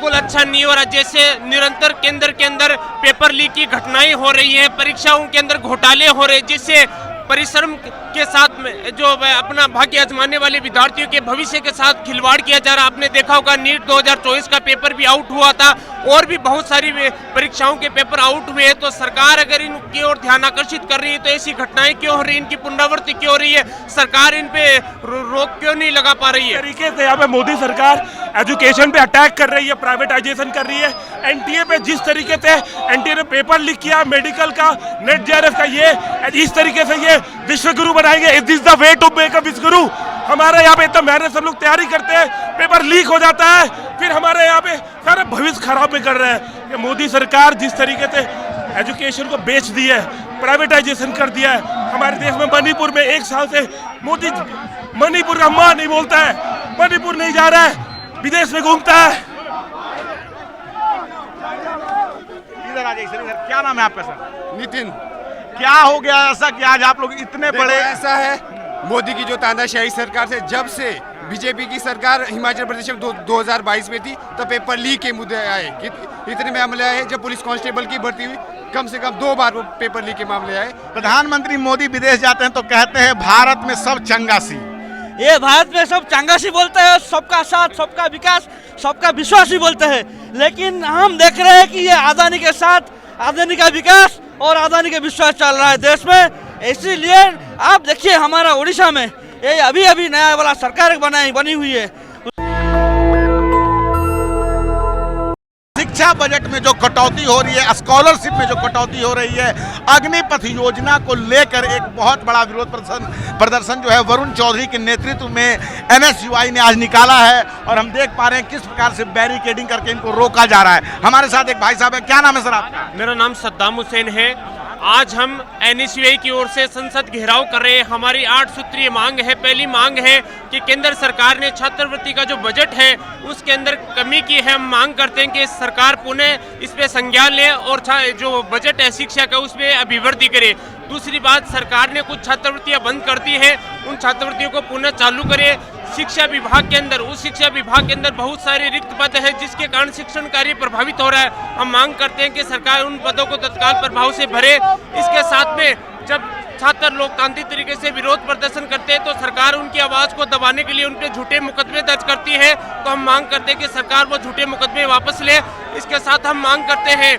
बिल्कुल अच्छा नहीं हो रहा। जैसे निरंतर केंद्र के अंदर पेपर लीक की घटनाएं हो रही है, परीक्षाओं के अंदर घोटाले हो रहे हैं, जिससे परिश्रम के साथ में जो अपना भाग्य आजमाने वाले विद्यार्थियों के भविष्य के साथ खिलवाड़ किया जा रहा है। आपने देखा होगा नीट 2024 का पेपर भी आउट हुआ था और भी बहुत सारी परीक्षाओं के पेपर आउट हुए हैं। तो सरकार अगर इनकी ओर ध्यान आकर्षित कर रही है तो ऐसी घटनाएं क्यों हो रही है, इनकी पुनरावृत्ति क्यों हो रही है, सरकार इन पे रोक क्यों नहीं लगा पा रही है? तरीके से यहाँ पे मोदी सरकार एजुकेशन पे अटैक कर रही है, प्राइवेटाइजेशन कर रही है। एनटीए पे जिस तरीके से एनटीए ने पेपर लीक किया मेडिकल का, नेट जेआरएफ का, ये इस तरीके से ये विश्वगुरु बनाएंगे। Is this the way to make a विश्वगुरु? हमारे यहाँ पे इतना मेहनत सब लोग तैयारी करते हैं, पेपर लीक हो जाता है, फिर हमारे यहाँ पे सारा भविष्य खराब भी कर रहे हैं। ये मोदी सरकार जिस तरीके से एजुकेशन को बेच दी है, प्राइवेटाइजेशन कर दिया है। हमारे देश में मणिपुर में 1 साल से मोदी मणिपुर का मां नहीं बोलता है, मणिपुर नहीं जा रहा है, विदेश में घूमता है। इधर आ जाइए सर, इधर। क्या नाम है आपका सर? नितिन। क्या हो गया ऐसा कि आज आप लोग इतने बड़े? ऐसा है, मोदी की जो तानाशाही सरकार से, जब से बीजेपी की सरकार हिमाचल प्रदेश में 2022 में थी तब पेपर लीक के मुद्दे आए, इतने मामले आए। जब पुलिस कांस्टेबल की भर्ती हुई कम से कम 2 बार पेपर लीक के मामले आए। प्रधानमंत्री मोदी विदेश जाते हैं तो कहते हैं भारत में सब चंगासी। ये भारत में सब चंगासी बोलते हैं, सबका साथ, सबका विकास, सबका विश्वास ही बोलते हैं। लेकिन हम देख रहे हैं कि ये अदानी के साथ अदानी का विकास और अदानी का विश्वास चल रहा है देश में। इसीलिए आप देखिए हमारा उड़ीसा में ये अभी अभी नया वाला सरकार बनी हुई है। शिक्षा बजट में जो कटौती हो रही है, स्कॉलरशिप में जो कटौती हो रही है, अग्निपथ योजना को लेकर एक बहुत बड़ा विरोध प्रदर्शन जो है वरुण चौधरी के नेतृत्व में एनएसयूआई ने आज निकाला है। और हम देख पा रहे हैं किस प्रकार से बैरिकेडिंग करके इनको रोका जा रहा है। हमारे साथ एक भाई साहब है, क्या नाम है सर आपका? मेरा नाम सद्दाम हुसैन है। आज हम एनएसयूआई की ओर से संसद घेराव कर रहे हैं। हमारी 8 सूत्रीय मांग है। पहली मांग है कि केंद्र सरकार ने छात्रवृत्ति का जो बजट है उसके अंदर कमी की है। हम मांग करते हैं कि सरकार पुनः इस पे संज्ञान ले और जो बजट है शिक्षा का उसमें अभिवृद्धि करे। दूसरी बात, सरकार ने कुछ छात्रवृत्तियां बंद कर दी है, उन छात्रवृत्तियों को पुनः चालू करे। शिक्षा विभाग के अंदर, उस शिक्षा विभाग के अंदर बहुत सारे रिक्त पद है जिसके कारण शिक्षण कार्य प्रभावित हो रहा है। हम मांग करते हैं कि सरकार उन पदों को तत्काल प्रभाव से भरे। इसके साथ में जब छात्र लोकतांत्रिक तरीके से विरोध प्रदर्शन करते हैं तो सरकार उनकी आवाज को दबाने के लिए उन पर झूठे मुकदमे दर्ज करती है। तो हम मांग करते हैं कि सरकार वो झूठे मुकदमे वापस ले। इसके साथ हम मांग करते हैं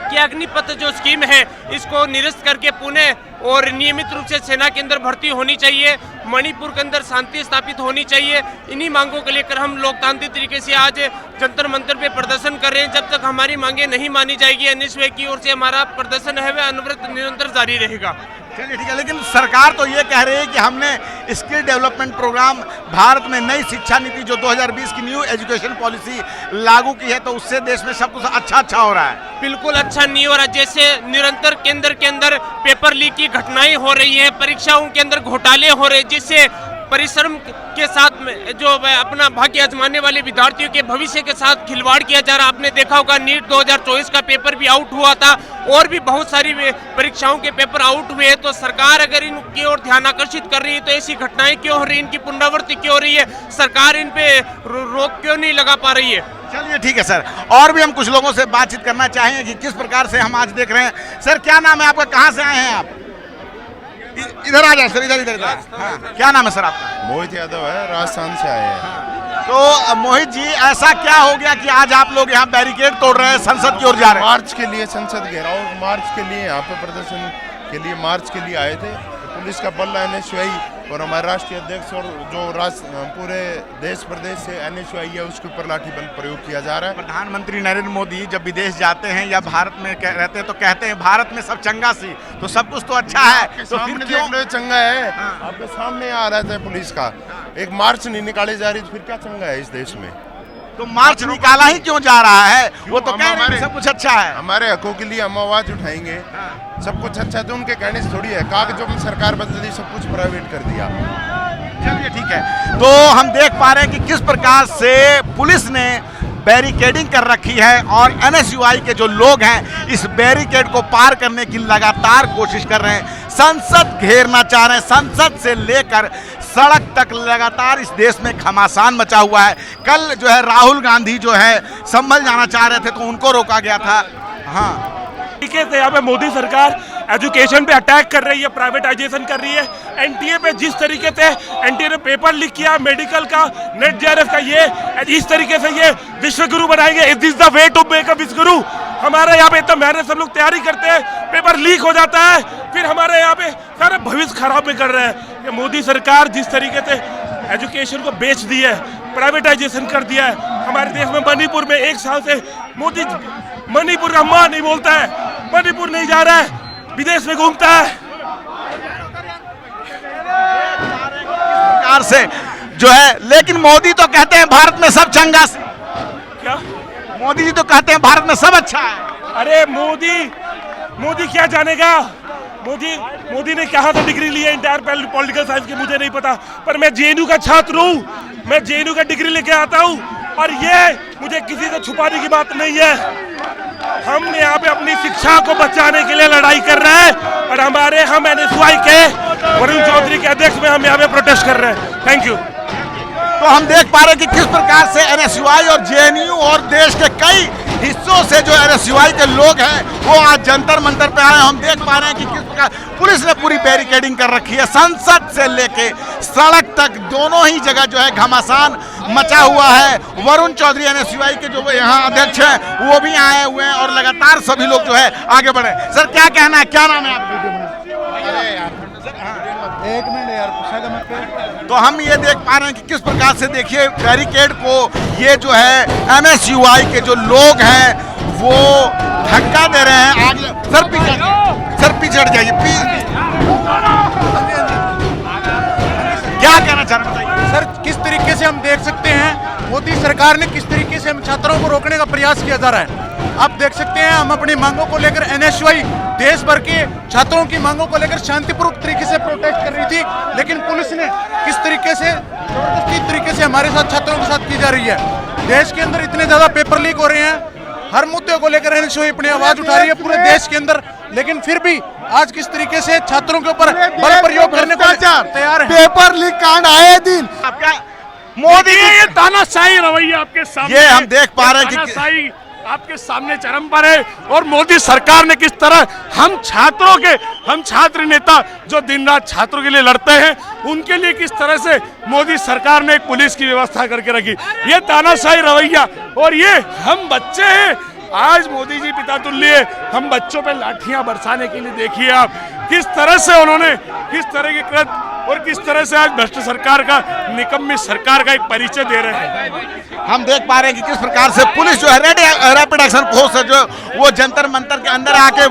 कि अग्निपथ जो स्कीम है इसको निरस्त करके पुणे और नियमित रूप से सेना के अंदर भर्ती होनी चाहिए। मणिपुर के अंदर शांति स्थापित होनी चाहिए। इन्हीं मांगों को लेकर हम लोकतांत्रिक तरीके से आज जंतर मंतर पे प्रदर्शन कर रहे हैं। जब तक हमारी मांगे नहीं मानी जाएगी एनएसयूआई की ओर से हमारा प्रदर्शन है वह अनवरत निरंतर जारी रहेगा। चलिए ठीक है, लेकिन सरकार तो ये कह रही है कि हमने स्किल डेवलपमेंट प्रोग्राम, भारत में नई शिक्षा नीति जो 2020 की न्यू एजुकेशन पॉलिसी लागू की है तो उससे देश में सब कुछ अच्छा हो रहा है। बिल्कुल अच्छा नहीं हो रहा। जैसे निरंतर केंद्र के अंदर पेपर लीक की घटनाएं हो रही है, परीक्षाओं के अंदर घोटाले हो रहे हैं, जिससे परिश्रम के साथ में जो अपना भाग्य आजमाने वाले विद्यार्थियों के भविष्य के साथ खिलवाड़ किया जा रहा है। आपने देखा होगा नीट 2024 का पेपर भी आउट हुआ था और भी बहुत सारी परीक्षाओं के पेपर आउट हुए हैं। तो सरकार अगर इनकी ओर ध्यान आकर्षित कर रही है तो ऐसी घटनाएं क्यों हो रही है, इनकी पुनरावृत्ति क्यों हो रही है, सरकार इन पे रोक क्यों नहीं लगा पा रही है? चलिए ठीक है सर, और भी हम कुछ लोगों से बातचीत करना चाहेंगे कि किस प्रकार से हम आज देख रहे हैं। सर क्या नाम है आपका, कहाँ से आए हैं आप? इधर आ जाए सर, इधर। हाँ, क्या नाम है सर आपका? मोहित यादव है, राजस्थान से आए हैं। तो मोहित जी, ऐसा क्या हो गया कि आज आप लोग यहाँ बैरिकेड तोड़ रहे हैं, संसद की ओर जा रहे हैं? मार्च के लिए संसद घेराव, मार्च के लिए यहाँ पे प्रदर्शन के लिए मार्च के लिए आए थे। पुलिस का बल एनएसयूआई और हमारे राष्ट्रीय अध्यक्ष और जो पूरे देश प्रदेश से एनएसयूआई है उसके ऊपर लाठी बल प्रयोग किया जा रहा है। प्रधानमंत्री नरेंद्र मोदी जब विदेश जाते हैं या भारत में रहते हैं तो कहते हैं भारत में सब चंगासी, तो सब कुछ तो अच्छा है, तो फिर क्यों चंगा है? आपके सामने आ रहा था पुलिस का एक मार्च नहीं निकाली जा रही, फिर क्या चंगा है इस देश में? तो मार्च निकाला ही क्यों जा रहा है? वो तो कह रहे हैं सब कुछ अच्छा है। हमारे हकों के लिए हम आवाज उठाएंगे। सब कुछ अच्छा है तो उनके कहने से थोड़ी है। कागजों में सरकार बदल दी, सब कुछ प्राइवेट कर दिया। चलिए ठीक है, तो हम देख पा रहे हैं कि किस प्रकार से पुलिस ने बैरिकेडिंग कर रखी है और एनएसयूआई के जो लोग हैं इस बैरिकेड को पार करने की लगातार कोशिश कर रहे हैं। संसद घेरना चाह रहे हैं। संसद से लेकर सड़क तक लगातार इस देश में घमासान मचा हुआ है। कल जो है राहुल गांधी जो है संभल जाना चाह रहे थे तो उनको रोका गया था। हाँ, तरीके से यहाँ पे मोदी सरकार एजुकेशन पे अटैक कर रही है, प्राइवेटाइजेशन कर रही है। एनटीए पे जिस तरीके से एनटीए ने पेपर लीक किया मेडिकल का, नेट जेआरएफ का, ये इस तरीके से ये विश्वगुरु बनाएंगे। Is this the way to make a विश्वगुरु? हमारे यहाँ पे इतना मेहनत सब लोग तैयारी करते हैं, पेपर लीक हो जाता है, फिर हमारे यहाँ पे सारा भविष्य खराब में कर रहे हैं। ये मोदी सरकार जिस तरीके से एजुकेशन को बेच दी है, प्राइवेटाइजेशन कर दिया है। हमारे देश में मणिपुर में 1 साल से मोदी मणिपुर का मां नहीं बोलता है, मणिपुर नहीं जा रहा है, विदेश में घूमता है। सरकार से जो है, लेकिन मोदी तो कहते हैं भारत में सब चंगा से। क्या मोदी जी तो कहते हैं भारत में सब अच्छा है। अरे मोदी क्या जानेगा? मोदी ने कहाँ से डिग्री ली है इंटायर पॉलिटिकल साइंस की मुझे नहीं पता, पर मैं जेएनयू का छात्र हूँ, मैं जेएनयू का डिग्री लेके आता हूँ और ये मुझे किसी से छुपाने की बात नहीं है। हम यहाँ पे अपनी शिक्षा को बचाने के लिए लड़ाई कर रहे हैं और हम एनएसयूआई के वरुण चौधरी के अध्यक्ष में हम यहाँ पे प्रोटेस्ट कर रहे हैं। Thank you. तो हम देख पा रहे हैं कि किस प्रकार से एनएसयूआई और जेएनयू और देश के कई हिस्सों से जो एनएसयूआई के लोग हैं वो आज जंतर मंतर पे आए हैं। हम देख पा रहे हैं कि किस प्रकार पुलिस ने पूरी बैरिकेडिंग कर रखी है। संसद से लेके सड़क तक दोनों ही जगह जो है घमासान मचा हुआ है। वरुण चौधरी एनएसयूआई के जो यहाँ अध्यक्ष हैं वो भी आए हुए हैं और लगातार सभी लोग जो है आगे बढ़े। सर क्या कहना है, क्या नाम है आपका? एक मिनट यार, तो हम ये देख पा रहे हैं कि किस प्रकार से देखिए बैरिकेड को ये जो है एनएसयूआई के जो लोग हैं वो धक्का दे रहे हैं। आगे सर पीछे हट जाइए। क्या कहना चाह रहे हैं सर किस तरीके से हम देख सकते हैं मोदी सरकार ने किस तरीके से हम छात्रों को रोकने का प्रयास किया जा रहा है। आप देख सकते हैं हम अपनी मांगों को लेकर एनएसयूआई देश भर के छात्रों की मांगों को लेकर शांतिपूर्वक तरीके से प्रोटेस्ट कर रही थी, लेकिन पुलिस ने किस तरीके से जबरदस्ती तरीके से हमारे साथ छात्रों के साथ की जा रही है। देश के अंदर इतने ज्यादा पेपर लीक हो रहे हैं, हर मुद्दे को लेकर एनएसयूआई अपनी आवाज उठा रही है पूरे देश के अंदर, लेकिन फिर भी आज किस तरीके से छात्रों के ऊपर बल प्रयोग करने को तैयार है। पेपर लीक कांड आए दिन मोदी ये तानाशाही रवैया आपके सामने, ये हम देख पा रहे हैं कि तानाशाही आपके सामने चरम पर है। और मोदी सरकार ने किस तरह हम छात्र नेता जो दिन रात छात्रों के लिए लड़ते हैं उनके लिए किस तरह से मोदी सरकार ने एक पुलिस की व्यवस्था करके रखी। ये तानाशाही रवैया और ये हम बच्चे हैं। आज मोदी जी पिता तुल्य हम बच्चों पे लाठियां बरसाने के लिए देखिए आप किस तरह से उन्होंने किस तरह की कृत और किस तरह से आज भ्रष्ट सरकार का निकम्मी सरकार का एक परिचय दे रहे हैं। हम देख पा रहे हैं कि किस प्रकार से पुलिस जो है रैपिड एक्शन फोर्स है जो वो जंतर मंतर के अंदर आके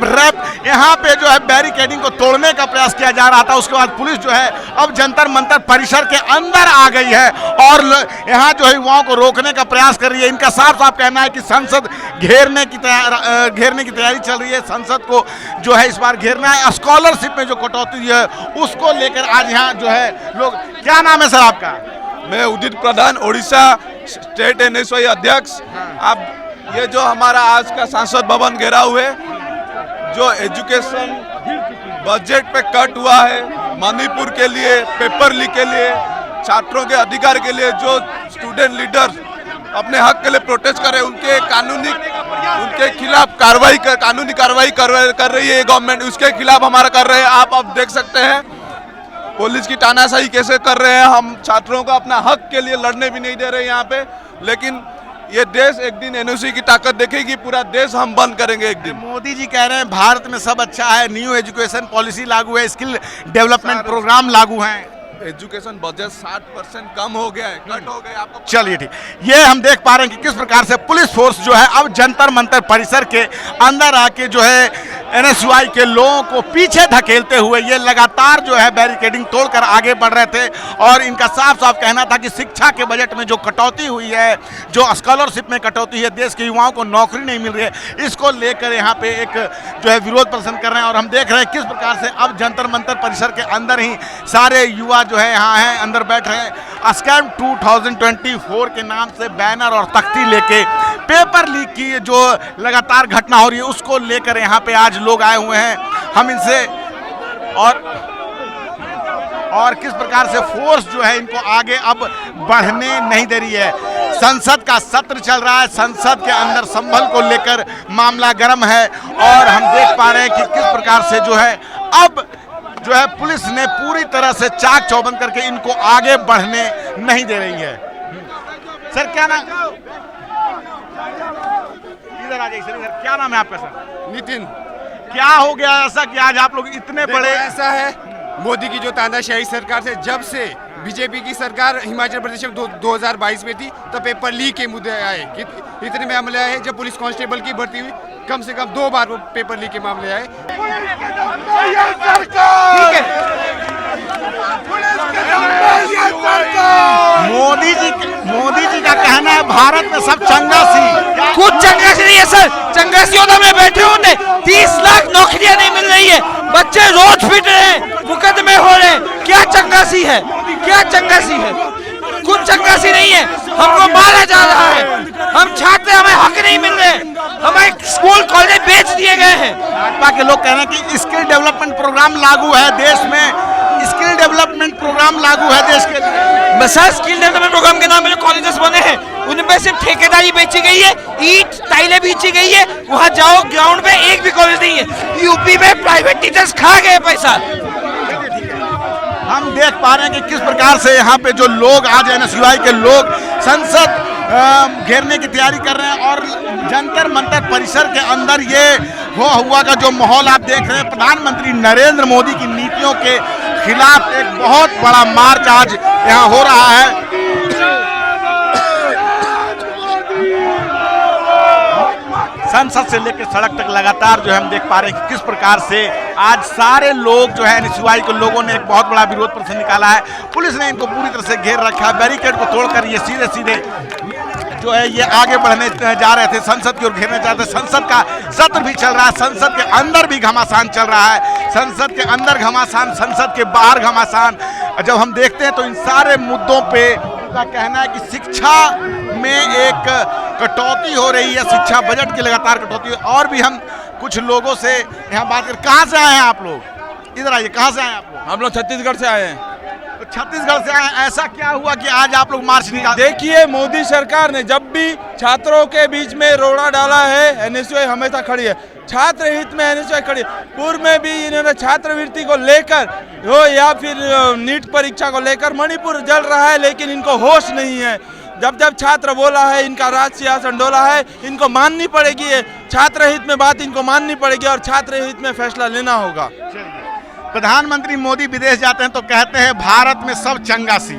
यहाँ पे जो है बैरिकेडिंग को तोड़ने का प्रयास किया जा रहा था। उसके बाद पुलिस जो है अब जंतर मंतर परिसर के अंदर आ गई है और यहाँ जो है युवाओं को रोकने का प्रयास कर रही है। इनका साफ साफ कहना है कि संसद घेरने की तैयारी चल रही है। संसद को जो है इस बार घेरना है। स्कॉलरशिप में जो कटौती है उसको लेकर आज यहाँ जो है लोग। क्या नाम है सर आपका? मैं उदित प्रधान, ओडिशा स्टेट एनएसयूआई अध्यक्ष। आप ये जो हमारा आज का सांसद भवन घेराव हुए जो एजुकेशन बजट पे कट हुआ है, मणिपुर के लिए, पेपर लीक के लिए, छात्रों के अधिकार के लिए जो स्टूडेंट लीडर अपने हक के लिए प्रोटेस्ट कर रहे हैं उनके खिलाफ कानूनी कार्रवाई कर रही है गवर्नमेंट, उसके खिलाफ हमारा कर रहे हैं। आप अब देख सकते हैं पुलिस की तानाशाही कैसे कर रहे हैं। हम छात्रों को अपना हक के लिए लड़ने भी नहीं दे रहे यहाँ पे, लेकिन ये देश एक दिन एनओसी की ताकत देखेगी, पूरा देश हम बंद करेंगे एक दिन। मोदी जी कह रहे हैं भारत में सब अच्छा है, न्यू एजुकेशन पॉलिसी लागू है, स्किल डेवलपमेंट प्रोग्राम लागू हैं। एजुकेशन बजट 60% कम हो गया है, कट हो गया आपको। चलिए ठीक, ये हम देख पा रहे हैं कि किस प्रकार से पुलिस फोर्स जो है अब जंतर मंतर परिसर के अंदर आके जो है एनएसयूआई के लोगों को पीछे धकेलते हुए ये लगातार जो है बैरिकेडिंग तोड़कर आगे बढ़ रहे थे। और इनका साफ साफ कहना था कि शिक्षा के बजट में जो कटौती हुई है, जो स्कॉलरशिप में कटौती है, देश के युवाओं को नौकरी नहीं मिल रही है, इसको लेकर यहाँ पे एक जो है विरोध प्रदर्शन कर रहे हैं। और हम देख रहे हैं किस प्रकार से अब जंतर मंतर परिसर के अंदर ही सारे युवा जो है यहाँ हैं, अंदर बैठ रहे हैं। स्कैम 2024 के नाम से बैनर और तख्ती लेके पेपर लीक की जो लगातार घटना हो रही है उसको लेकर यहाँ पे आज लोग आए हुए हैं। हम इनसे और किस प्रकार से फोर्स जो है इनको आगे अब बढ़ने नहीं दे रही है। संसद का सत्र चल रहा है, संसद के अंदर संभल को लेकर मामला गर्म है और हम देख पा रहे हैं कि किस प्रकार से जो है अब जो है पुलिस ने पूरी तरह से चाक चौबंद करके इनको आगे बढ़ने नहीं दे रही है। सर क्या नाम, इधर आ जाइए सर, इधर क्या नाम है आपका सर? नितिन। क्या हो गया ऐसा कि आज आप लोग इतने बड़े? ऐसा है, मोदी की जो तानाशाही सरकार से जब से बीजेपी की सरकार हिमाचल प्रदेश में 2022 में थी तब पेपर लीक के मुद्दे आए। इतने मामले आए जब पुलिस कांस्टेबल की भर्ती हुई, कम से कम 2 बार वो पेपर लीक के मामले आए। मोदी जी का कहना है भारत में सब चंगासी। कुछ चंगासी नहीं है सर, चंगासियों में बैठे होते 30 लाख नौकरियां नहीं मिल रही है, बच्चे रोज फिट रहे हैं, मुकदमे हो रहे हैं। क्या चंगासी है, क्या चंगासी है? कुछ चंगासी नहीं है। हमको मारा जा रहा है, हम छात्र, हमें हक नहीं मिल रहे, हमें स्कूल कॉलेज बेच दिए गए हैं। भाजपा के लोग कह रहे हैं कि स्किल डेवलपमेंट प्रोग्राम लागू है देश में, स्किल डेवलपमेंट प्रोग्राम लागू है देश के लिए। बस स्किल डेवलपमेंट प्रोग्राम के नाम में जो कॉलेजेस बने हैं उनमें सिर्फ ठेकेदारी बेची गई है, ईंट टाइलें बेची गई है। वहां जाओ ग्राउंड में एक भी कॉलेज नहीं है। यूपी में प्राइवेट टीचर्स खा गए पैसा। हम देख पा रहे हैं कि किस प्रकार से यहाँ पे जो लोग आज एनएसयूआई के लोग संसद घेरने की तैयारी कर रहे हैं और जंतर मंतर परिसर के अंदर ये हुआ का जो माहौल आप देख रहे हैं, प्रधानमंत्री नरेंद्र मोदी की नीतियों के खिलाफ एक बहुत बड़ा मार्च आज यहाँ हो रहा है। संसद से लेकर सड़क तक लगातार जो है हम देख पा रहे हैं कि किस प्रकार से आज सारे लोग जो है एनएसयूआई के लोगों ने एक बहुत बड़ा विरोध प्रदर्शन निकाला है। पुलिस ने इनको पूरी तरह से घेर रखा है, बैरिकेड को तोड़कर ये सीधे सीधे जो है ये आगे बढ़ने जा रहे थे, संसद की ओर घेरने जा रहे थे। संसद का सत्र भी चल रहा है, संसद के अंदर भी घमासान चल रहा है, संसद के अंदर घमासान, संसद के बाहर घमासान। जब हम देखते हैं तो इन सारे मुद्दों पे का कहना है कि शिक्षा में एक कटौती हो रही है, शिक्षा बजट की लगातार कटौती है। और भी हम कुछ लोगों से यहाँ बात कर, कहाँ से आए हैं आप लोग? इधर आइए, कहाँ से आए हैं आप लोग? हम लोग छत्तीसगढ़ से आए हैं। तो छत्तीसगढ़ से आए, ऐसा क्या हुआ कि आज आप लोग मार्च निकाल? देखिए, मोदी सरकार ने जब भी छात्रों के बीच में रोड़ा डाला है, एनएसयूआई हमेशा खड़ी है, छात्र हित में एनएसयूआई खड़ी है। पूर्व में भी इन्होंने छात्रवृत्ति को लेकर हो या फिर नीट परीक्षा को लेकर मणिपुर जल रहा है, लेकिन इनको होश नहीं है। जब जब छात्र बोला है, इनका राज सिंहासन डोला है, इनको माननी पड़ेगी, छात्र हित में बात इनको माननी पड़ेगी और छात्र हित में फैसला लेना होगा। प्रधानमंत्री मोदी विदेश जाते हैं तो कहते हैं भारत में सब चंगासी।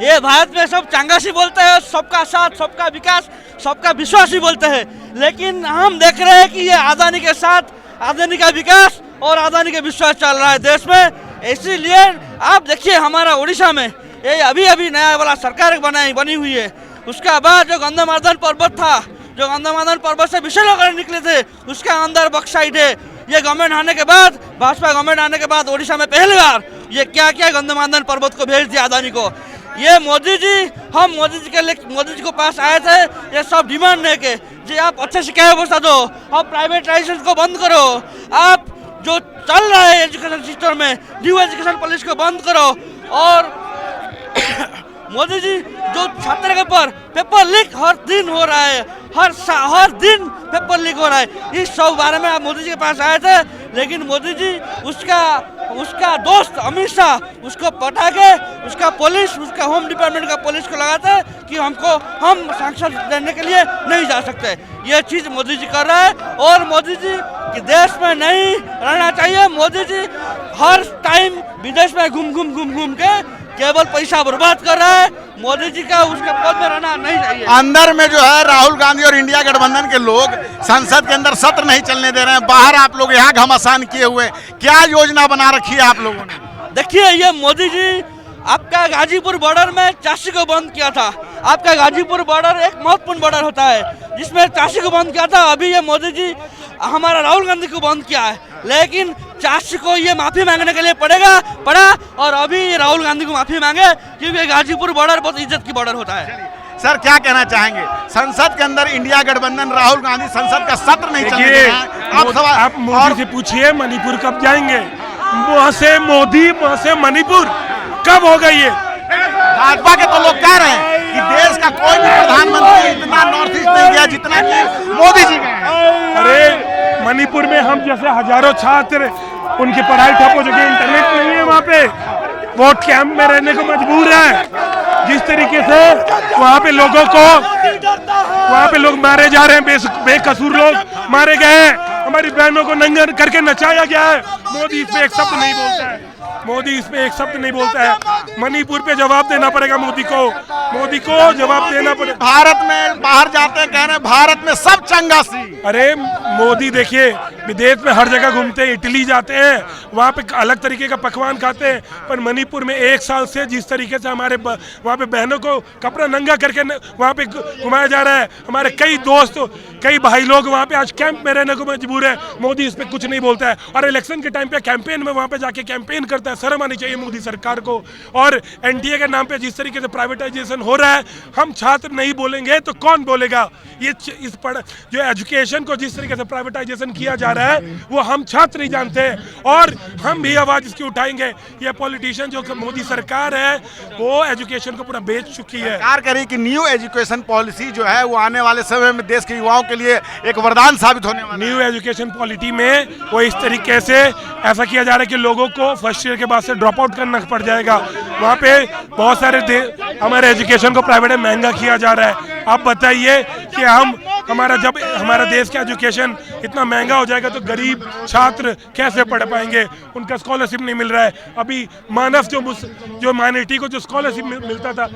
ये भारत में सब चंगासी बोलते हैं, सबका साथ, सबका विकास, सबका विश्वास ही बोलते हैं। लेकिन हम देख रहे हैं कि ये अदानी के साथ अदानी का विकास और अदानी का विश्वास चल रहा है देश में। इसीलिए आप देखिए हमारा उड़ीसा में ये अभी नया वाला सरकार बनी हुई है। उसका बाद जो गंधमार्दन पर्वत था, जो गंधमार्दन पर्वत से विषैले होकर निकले थे, उसके अंदर बॉक्साइट है। ये गवर्नमेंट आने के बाद, भाजपा गवर्नमेंट आने के बाद उड़ीसा में पहली बार ये क्या गंधमार्दन पर्वत को भेज दिया अदानी को। ये मोदी जी, हम मोदी जी को पास आए थे ये सब डिमांड लेके, जी आप अच्छे शिक्षा व्यवस्था दो, आप प्राइवेटाइजेशन को बंद करो, आप जो चल रहा है एजुकेशन सिस्टम में न्यू एजुकेशन पॉलिसी को बंद करो। और मोदी जी जो छात्र के ऊपर पेपर लीक हर दिन हो रहा है, हर दिन पेपर लीक हो रहा है, इस सब बारे में आप मोदी जी के पास आए थे। लेकिन मोदी जी उसका दोस्त अमित शाह उसको पटा के उसका होम डिपार्टमेंट का पुलिस को लगाते कि हम सांसद लेने के लिए नहीं जा सकते। ये चीज़ मोदी जी कर रहा है और मोदी जी कि देश में नहीं रहना चाहिए। मोदी जी हर टाइम विदेश में घूम के केवल पैसा बर्बाद कर रहा है। मोदी जी का उसके पद में रहना नहीं चाहिए। अंदर में जो है राहुल गांधी और इंडिया गठबंधन के लोग संसद के अंदर सत्र नहीं चलने दे रहे हैं, बाहर आप लोग यहाँ घमासान किए हुए, क्या योजना बना रखी है आप लोगों ने? देखिए, ये मोदी जी आपका गाजीपुर बॉर्डर में चाशी को बंद किया था। आपका गाजीपुर बॉर्डर एक महत्वपूर्ण बॉर्डर होता है जिसमें चाशी को बंद किया था। अभी ये मोदी जी हमारा राहुल गांधी को बंद किया है, लेकिन चाशी को ये माफी मांगने के लिए पड़ा और अभी राहुल गांधी को माफी मांगे क्योंकि गाजीपुर बॉर्डर बहुत इज्जत की बॉर्डर होता है। सर क्या कहना चाहेंगे? संसद के अंदर इंडिया गठबंधन, राहुल गांधी संसद का सत्र नहीं चलने दे रहा है। आप मोदी से पूछिए मणिपुर कब जाएंगे? वहां से मोदी, वहां से मणिपुर, कब होगा ये? भाजपा के तो लोग कह रहे हैं कि देश का कोई भी प्रधानमंत्री इतना नॉर्थ ईस्ट नहीं गया जितना कि मोदी जी गए हैं। अरे मणिपुर में हम जैसे हजारों छात्र, उनकी पढ़ाई ठप हो चुकी है, इंटरनेट नहीं है वहाँ पे, वोट कैंप में रहने को मजबूर है। जिस तरीके से वहाँ पे लोगों को, वहाँ पे लोग मारे जा रहे हैं, बेकसूर लोग मारे गए हैं, हमारी बहनों को नंगा करके नचाया गया है। मोदी इस पे एक शब्द नहीं बोलता है, मोदी इस पे एक शब्द नहीं बोलता है। मणिपुर पे जवाब देना पड़ेगा मोदी को, मोदी को जवाब देना पड़ेगा। भारत में बाहर जाते हैं, कह रहे हैं भारत में सब चंगासी। अरे मोदी देखिए, विदेश में हर जगह घूमते हैं, इटली जाते हैं, वहाँ पे अलग तरीके का पकवान खाते हैं, पर मणिपुर में 1 साल से जिस तरीके से हमारे वहाँ पे बहनों को कपड़ा नंगा करके वहाँ पे घुमाया जा रहा है, हमारे कई दोस्त, कई भाई लोग वहाँ पे आज कैंप में रहने को मजबूर है। मोदी इस पे कुछ नहीं बोलता है, और इलेक्शन के टाइम पे कैंपेन में वहाँ पे जाके कैंपेन करता है। शर्म आनी चाहिए मोदी सरकार को। और एनडीए के नाम पे जिस तरीके से प्राइवेटाइजेशन हो रहा है, हम छात्र नहीं बोलेंगे तो कौन बोलेगा? ये जो एजुकेशन को जिस तरीके से प्राइवेटाइजेशन किया जा रहा है, वो हम छात्र नहीं जानते, और हम भी आवाज इसकी उठाएंगे। ये पॉलिटिशियन जो मोदी सरकार है, वो एजुकेशन को पूरा बेच चुकी है। सरकार कह रही कि न्यू एजुकेशन पॉलिसी जो है वो आने वाले समय में देश के युवाओं के लिए एक वरदान साबित होने वाला है। न्यू एजुकेशन पॉलिसी में वो इस तरीके से ऐसा किया जा रहा है कि लोगों को फर्स्ट ईयर के बाद से ड्रॉप आउट करना पड़ जाएगा। वहाँ पे बहुत सारे हमारे एजुकेशन को प्राइवेट में महंगा किया जा रहा है। आप बताइए कि जब हमारा देश का एजुकेशन इतना महंगा हो जाएगा तो गरीब छात्र कैसे पढ़ पाएंगे? उनका स्कॉलरशिप नहीं मिल रहा है। अभी मानव जो माइनॉरिटी को जो स्कॉलरशिप मिलता था,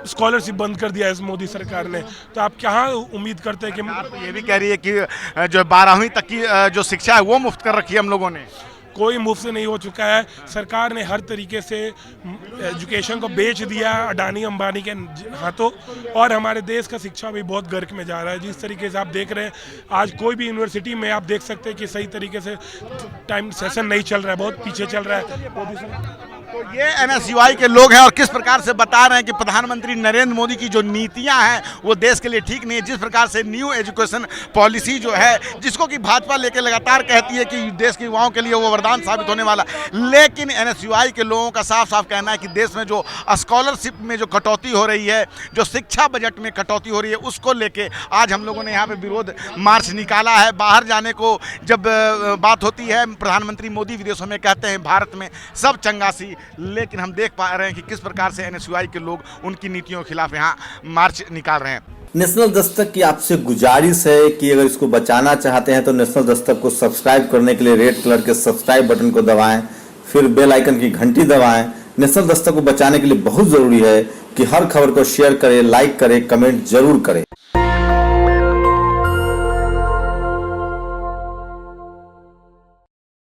स्कॉलरशिप बंद कर दिया है इस मोदी सरकार ने। तो आप क्या उम्मीद करते हैं कि ये भी कह रही है कि जो 12वीं तक की जो शिक्षा है वो मुफ्त कर रखी है हम लोगों ने। कोई मुफ्त नहीं हो चुका है। सरकार ने हर तरीके से एजुकेशन को बेच दिया अडानी अंबानी के हाथों, और हमारे देश का शिक्षा भी बहुत गर्क में जा रहा है। जिस तरीके से आप देख रहे हैं, आज कोई भी यूनिवर्सिटी में आप देख सकते हैं कि सही तरीके से टाइम सेशन नहीं चल रहा है, बहुत पीछे चल रहा है। तो ये एनएसयूआई के लोग हैं और किस प्रकार से बता रहे हैं कि प्रधानमंत्री नरेंद्र मोदी की जो नीतियां हैं वो देश के लिए ठीक नहीं है। जिस प्रकार से न्यू एजुकेशन पॉलिसी जो है, जिसको कि भाजपा लेकर लगातार कहती है कि देश के युवाओं के लिए वो वरदान साबित होने वाला, लेकिन एनएसयूआई के लोगों का साफ साफ कहना है कि देश में जो स्कॉलरशिप में जो कटौती हो रही है, जो शिक्षा बजट में कटौती हो रही है, उसको लेके आज हम लोगों ने यहाँ पे विरोध मार्च निकाला है। बाहर जाने को जब बात होती है, प्रधानमंत्री मोदी विदेशों में कहते हैं भारत में सब चंगासी, लेकिन हम देख पा रहे हैं कि किस प्रकार से एनएसयूआई के लोग उनकी नीतियों के खिलाफ यहाँ मार्च निकाल रहे हैं। नेशनल दस्तक की आपसे गुजारिश है कि अगर इसको बचाना चाहते हैं तो नेशनल दस्तक को सब्सक्राइब करने के लिए रेड कलर के सब्सक्राइब बटन को दबाएं, फिर बेल आइकन की घंटी दबाएं। नेशनल दस्तक को बचाने के लिए बहुत जरूरी है कि हर खबर को शेयर करें, लाइक करें, कमेंट जरूर करें।